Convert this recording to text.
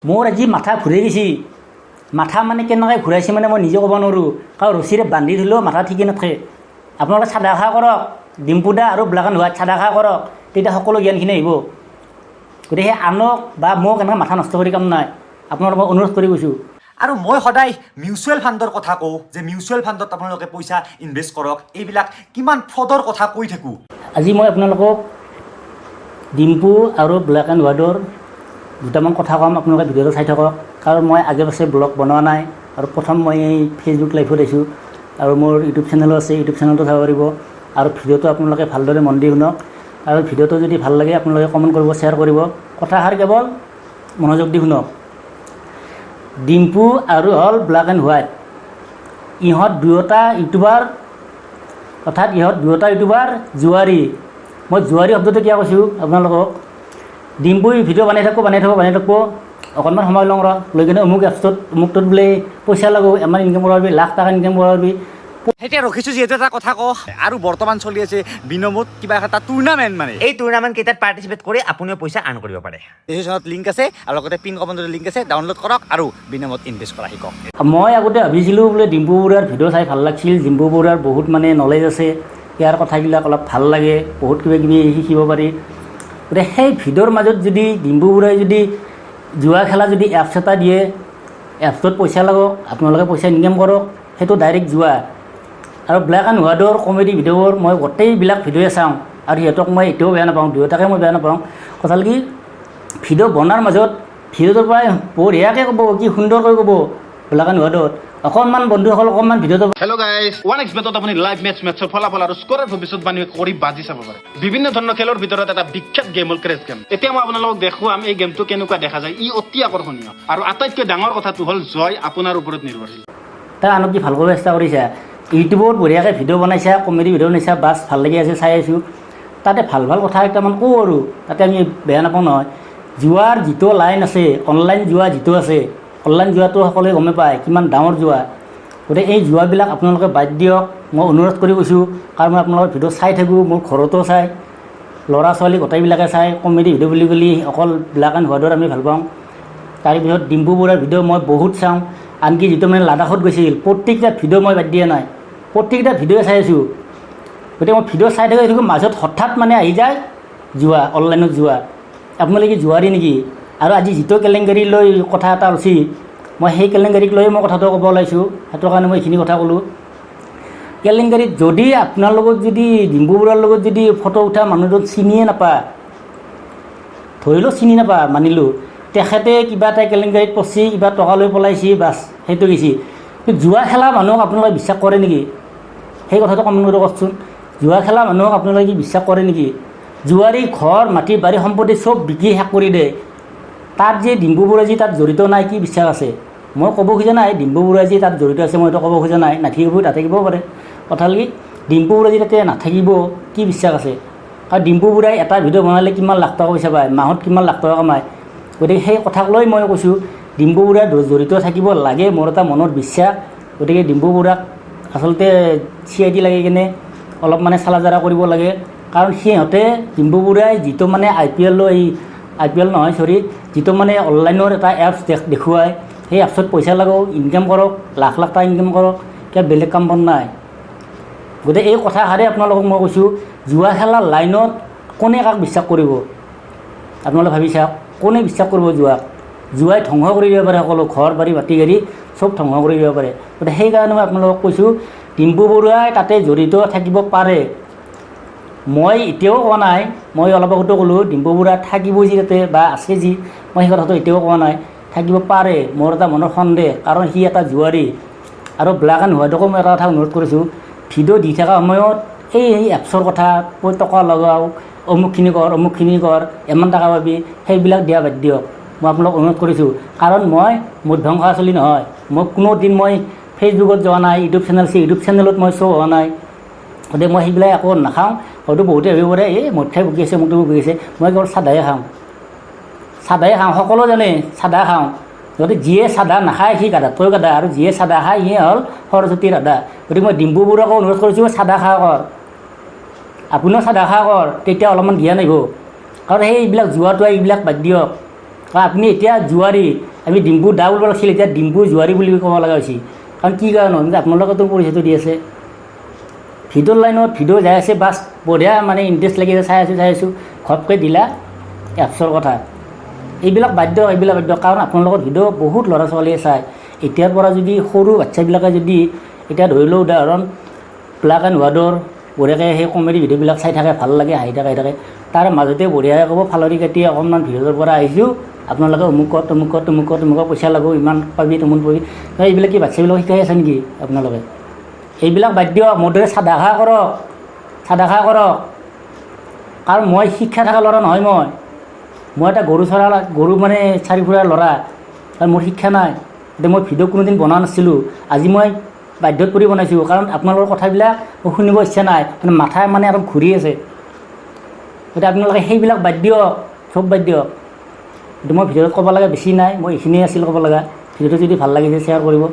মোৰ আজি মাথা ঘূৰাই গৈছে। মাথা মানে কেনেকৈ ঘূৰাইছে মানে মই নিজে ক'ব নোৱাৰোঁ, কাৰণ ৰছীৰে বান্ধি থ'লেও মাথা ঠিকেই নাথাকে। আপোনালোকে চাদা খা কৰক, ডিম্পুদা আৰু ব্লেক এণ্ড হোৱাইট চাদা খা কৰক, তেতিয়া সকলো জ্ঞানখিনি আহিব। গতিকে আনক বা মোক এনেকৈ মাথা নষ্ট কৰি কাম নাই, আপোনালোকক মই অনুৰোধ কৰি কৈছোঁ। আৰু মই সদায় মিউচুৱেল ফাণ্ডৰ কথা কওঁ যে মিউচুৱেল ফাণ্ডত আপোনালোকে পইচা ইনভেষ্ট কৰক, এইবিলাক কিমান ফ্ৰডৰ কথা কৈ থাকোঁ। আজি মই আপোনালোকক ডিম্পু আৰু ব্লেক এণ্ড হোৱাইটৰ দুটামান কথা ক'ম, আপোনালোকে ভিডিঅ'টো চাই থাকক। কাৰণ মই আগে পাছে ব্লগ বনোৱা নাই, আৰু প্ৰথম মই এই ফেচবুক লাইভত আহিছোঁ, আৰু মোৰ ইউটিউব চেনেলো আছে, ইউটিউব চেনেলটো চাব পাৰিব। আৰু ভিডিঅ'টো আপোনালোকে ভালদৰে মন দি শুনক, আৰু ভিডিঅ'টো যদি ভাল লাগে আপোনালোকে কমেণ্ট কৰিব, শ্বেয়াৰ কৰিব। কথাষাৰ কেৱল মনোযোগ দি শুনক। ডিম্পু আৰু হ'ল ব্লেক এণ্ড হোৱাইট, ইহঁত দুয়োটা ইউটিউবাৰ, অৰ্থাৎ ইহঁত দুয়োটা ইউটিউবাৰ জুৱাৰী। মই জুৱাৰী শব্দটো কিয় কৈছোঁ আপোনালোকক, ডিম্পুই ভিডিঅ' বনাই থাকিব, অকণমান সময় লওঁ লৈ কিনে অমুক এপছটোত অমুকটোত বোলে পইচা লাগো, ইমান ইনকাম কৰিব পাৰিবি, লাখ টকা ইনকাম কৰিব পাৰিবি। এতিয়া ৰখিছোঁ যিহেতু এটা কথা কওঁ, আৰু বৰ্তমান চলি আছে বিনমত কিবা এটা টুৰ্ণামেণ্ট, মানে এই টুৰ্ণামেণ্ট কেইটাত পাৰ্টিচিপেট কৰি আপুনিও পইচা আৰ্ণ কৰিব পাৰে। ডিছক্ৰিপশ্যনত লিংক আছে, আৰু লগতে পিন কমেণ্টত লিংক আছে, ডাউনলোড কৰক আৰু বিনমত ইনভেষ্ট কৰা শিকক। মই আগতে ভাবিছিলোঁ বোলে ডিম্পু বৰুৱাৰ ভিডিঅ' চাই ভাল লাগিছিল, ডিম্পু বৰুৱাৰ বহুত মানে নলেজ আছে, ইয়াৰ কথাবিলাক অলপ ভাল লাগে, বহুত কিবা কিবি শিকিব পাৰি। গতিকে সেই ভিডিঅ'ৰ মাজত যদি ডিম্পু বৰুৱাই যদি জুৱা খেলা যদি এপছ এটা দিয়ে, এপছটোত পইচা লাগক, আপোনালোকে পইচা ইনকাম কৰক, সেইটো ডাইৰেক্ট জুৱা। আৰু ব্লেক এণ্ড হোৱাইটৰ কমেডি ভিডিঅ'বোৰ মই গোটেইবিলাক ভিডিঅ'য়ে চাওঁ, আৰু সিহঁতক মই এতিয়াও বেয়া নাপাওঁ, দুয়োটাকে মই বেয়া নাপাওঁ। কথা হ'ল কি, ভিডিঅ' বনোৱাৰ মাজত ভিডিঅ'টোৰ পৰাই বঢ়িয়াকৈ ক'ব, কি সুন্দৰকৈ ক'ব ব্লেক এণ্ড হোৱাইটত। অকণমান বন্ধুসকল অকণমান ভিডিঅ'টো। হেল্ল' গাইজ, 1xBetত আপুনি লাইভ মেটছৰ ফলাফল আৰু স্ক'ৰৰ ভৱিষ্যতবাণী কৰি বাজি চাব পাৰে। বিভিন্ন ধৰণৰ খেলৰ ভিতৰত এটা বিখ্যাত গেম হ'ল ক্ৰেছ গেম। এতিয়া মই আপোনালোকক দেখুৱাম এই গেমটো কেনেকুৱা দেখা যায়। ই অতি আকৰ্ষণীয়, আৰু আটাইতকৈ ডাঙৰ কথাটো হ'ল জয় আপোনাৰ ওপৰত নিৰ্ভৰশীল। তাৰ আনক কি ভালকৈ চেষ্টা কৰিছা, ইউটিউবত বঢ়িয়াকৈ ভিডিঅ' বনাইছা, কমেডি ভিডিঅ' বনাইছা, বাছ ভাল লাগি আছে, চাই আছোঁ। তাতে ভাল ভাল কথা কেইটামান কওঁ, আৰু তাতে আমি বেয়া নাপাওঁ নহয়। জুৱাৰ যিটো লাইন আছে, অনলাইন জুৱা যিটো আছে, অনলাইন জুৱাটো সকলোৱে গমে পায় কিমান ডাঙৰ জুৱা। গতিকে এই জুৱাবিলাক আপোনালোকে বাদ দিয়ক, মই অনুৰোধ কৰি কৈছোঁ। কাৰণ মই আপোনালোকৰ ভিডিঅ' চাই থাকোঁ, মোৰ ঘৰতো চাই, ল'ৰা ছোৱালী গোটেইবিলাকে চাই। কমেডি ভিডিঅ' বুলি ক'লে অকল ব্লেক এণ্ড হোৱাইটৰ আমি ভাল পাওঁ। তাৰপিছত ডিম্পু বৰুৱাৰ ভিডিঅ' মই বহুত চাওঁ, আনকি যিটো মানে লাডাখত গৈছিল, প্ৰত্যেকটা ভিডিঅ' মই বাদ দিয়া নাই, প্ৰত্যেকটা ভিডিঅ'ই চাই আছোঁ। গতিকে মই ভিডিঅ' চাই থাকোঁ, মাজত হঠাৎ মানে আহি যায় জুৱা, অনলাইনত জুৱা। আপোনালোকে জুৱাৰী নেকি? আৰু আজি যিটো কেলেংকাৰী লৈ কথা এটা ওলছি, মই সেই কেলেংকাৰীক লৈ মই কথাটো ক'ব ওলাইছোঁ, সেইটো কাৰণে মই এইখিনি কথা ক'লোঁ। কেলেংকাৰীত যদি আপোনাৰ লগত যদি ডিম্পু বৰুৱাৰ লগত যদি ফটো উঠা মানুহজন চিনিয়ে নাপায়, ধৰিলোঁ চিনি নাপায়, মানিলোঁ তেখেতে কিবা এটা কেলেংকাৰীত পচি কিবা টকা লৈ পলাইছি, বাছ সেইটো গৈছে। কিন্তু জুৱা খেলা মানুহক আপোনালোকে বিশ্বাস কৰে নেকি? সেই কথাটো কমেণ্ট কৰি কওকচোন। জুৱা খেলা মানুহক আপোনালোকে কি বিশ্বাস কৰে নেকি? জুৱাৰী ঘৰ, মাটি, বাৰী, সম্পত্তি চব বিকি শেষ কৰি দিয়ে। তাত যে ডিম্পু বৰুৱাই যি তাত জড়িত নাই, কি বিশ্বাস আছে? মই ক'ব খোজা নাই ডিম্পু বৰুৱাই যি তাত জড়িত আছে, মই এইটো ক'ব খোজা নাই, নাথাকিব, নাথাকিবও পাৰে। কথা হ'ল কি, ডিম্পু বৰুৱাই যি তাতে নাথাকিব, কি বিশ্বাস আছে? কাৰণ ডিম্পু বৰুৱাই এটা ভিডিঅ' বনালে কিমান লাখ টকা পইচা পায়, মাহত কিমান লাখ টকা কামায়। গতিকে সেই কথাক লৈ মই কৈছোঁ, ডিম্পু বৰুৱাই জড়িত থাকিব লাগে, মোৰ এটা মনত বিশ্বাস। গতিকে ডিম্পু বৰুৱাক আচলতে CID লাগি কিনে অলপ মানে চালা জাৰা কৰিব লাগে। কাৰণ সিহঁতে ডিম্পু বৰুৱাই যিটো মানে IPL নহয়, যিটো মানে অনলাইনৰ এটা এপছ দেখুৱায়, সেই এপছত পইচা লাগক, ইনকাম কৰক, লাখ লাখ টকা ইনকাম কৰক, কিবা বেলেগ কাম বন নাই। গতিকে এই কথাষাৰে আপোনালোকক মই কৈছোঁ, জুৱা খেলাৰ লাইনত কোনে কাক বিশ্বাস কৰিব? আপোনালোকে ভাবি চাওক, কোনে বিশ্বাস কৰিব জুৱাক? জুৱাই ধ্বংস কৰি দিব পাৰে সকলো, ঘৰ বাৰী, মাটি গাড়ী চব ধ্বংস কৰি দিব পাৰে। গতিকে সেইকাৰণে মই আপোনালোকক কৈছোঁ, ডিম্পু বৰুৱাই তাতে জড়িত থাকিব পাৰে। মই এতিয়াও কোৱা নাই, মই অলপ আগতে ক'লোঁ ডিম্পু বৰুৱা থাকিব যি তাতে বা আছে যি, মই সেই কথাটো এতিয়াও কোৱা নাই, থাকিব পাৰে। মোৰ এটা মনৰ সন্দেহ, কাৰণ সি এটা জুৱাৰী। আৰু ব্লেক এণ্ড হোৱাইটকো মই এটা কথা অনুৰোধ কৰিছোঁ, ভিডিঅ' দি থকা সময়ত এই এপছৰ কথা, টকা লগাও, অমুকখিনি কৰ, ইমান টকা পাবি, সেইবিলাক দিয়া বাদ দিয়ক। মই আপোনালোক অনুৰোধ কৰিছোঁ, কাৰণ মই মধ্যম চলি নহয়। মই কোনোদিন মই ফেচবুকত যোৱা নাই, ইউটিউব চেনেলত মই শ্ব' হোৱা নাই। গতিকে মই সেইবিলাক একো নাখাওঁ। হয়তো বহুতে ভাবিব পাৰে এই মদখাই ভুগি আছে, মোকটো ভুগি আছে। মই কেৱল চাদাহে খাওঁ, সকলো জানে চাদা খাওঁ। গতিকে যিয়ে চাদা নাখায় সি গাধাতকৈ গাধা, আৰু যিয়ে চাদা খায় সিয়ে হ'ল সৰস্বতীৰ ৰাধা। গতিকে মই ডিম্পু বৰুৱাকো অনুৰোধ কৰিছোঁ, চাদা খা কৰ, আপুনিও চাদা খা কৰ, তেতিয়া অলপমান জ্ঞান আহিব। কাৰণ এইবিলাক জুৱাটো এইবিলাক বাদ দিয়ক। কাৰণ আপুনি এতিয়া জুৱাৰী, আমি ডিম্পু দা বুলিব লাগিছিল, এতিয়া ডিম্পু জোৱাৰী বুলি ক'ব লগা হৈছে। কাৰণ কি কাৰণত কিন্তু আপোনালোকেতো পৰিচয়টো দি আছে। ভিডিঅ'ৰ লাইনত ভিডিঅ' যাই আছে, বাছ বঢ়িয়া মানে ইণ্টাৰেষ্ট লাগি আছে, চাই আছোঁ ঘপকৈ দিলা এপছৰ কথা। এইবিলাক বাধ্য, কাৰণ আপোনালোকৰ ভিডিঅ' বহুত ল'ৰা ছোৱালীয়ে চায়। এতিয়াৰ পৰা যদি সৰু বাচ্ছাবিলাকে যদি এতিয়া ধৰি লওঁ উদাহৰণ ব্লেক এণ্ড হোৱাইটৰ বঢ়িয়াকৈ সেই কমেডি ভিডিঅ'বিলাক চাই থাকে, ভাল লাগে, হাঁহি থাকে, তাৰ মাজতে বঢ়িয়াকৈ ক'ব ফালৰি কাটি অকণমান ভিডিঅ'ৰ পৰা আহিছোঁ, আপোনালোকে অমুকত পইচা লাগিব, ইমান পাবি তমুক পাবি। এইবিলাক কি বাচ্ছাবিলাকক শিকাই আছে নেকি আপোনালোকে? এইবিলাক বাদ দিয়ক, মোৰ দৰে চাদা খা কৰক। কাৰণ মই শিক্ষা থকা ল'ৰা নহয়, মই এটা গৰু মানে চাৰি ফুৰা ল'ৰা, কাৰণ মোৰ শিক্ষা নাই। এতিয়া মই ভিডিঅ' কোনোদিন বনোৱা নাছিলোঁ, আজি মই বাধ্যত কৰি বনাইছোঁ, কাৰণ আপোনালোকৰ কথাবিলাক মই শুনিব ইচ্ছা নাই, মানে মাথা মানে অলপ ঘূৰি আছে। গতিকে আপোনালোকে সেইবিলাক বাদ দিয়ক, চব বাদ দিয়ক। কিন্তু মই ভিডিঅ'ত ক'ব লগা বেছি নাই, মই এইখিনিয়ে আছিল ক'ব লগা। ভিডিঅ'টো যদি ভাল লাগিছে শ্বেয়াৰ কৰিব।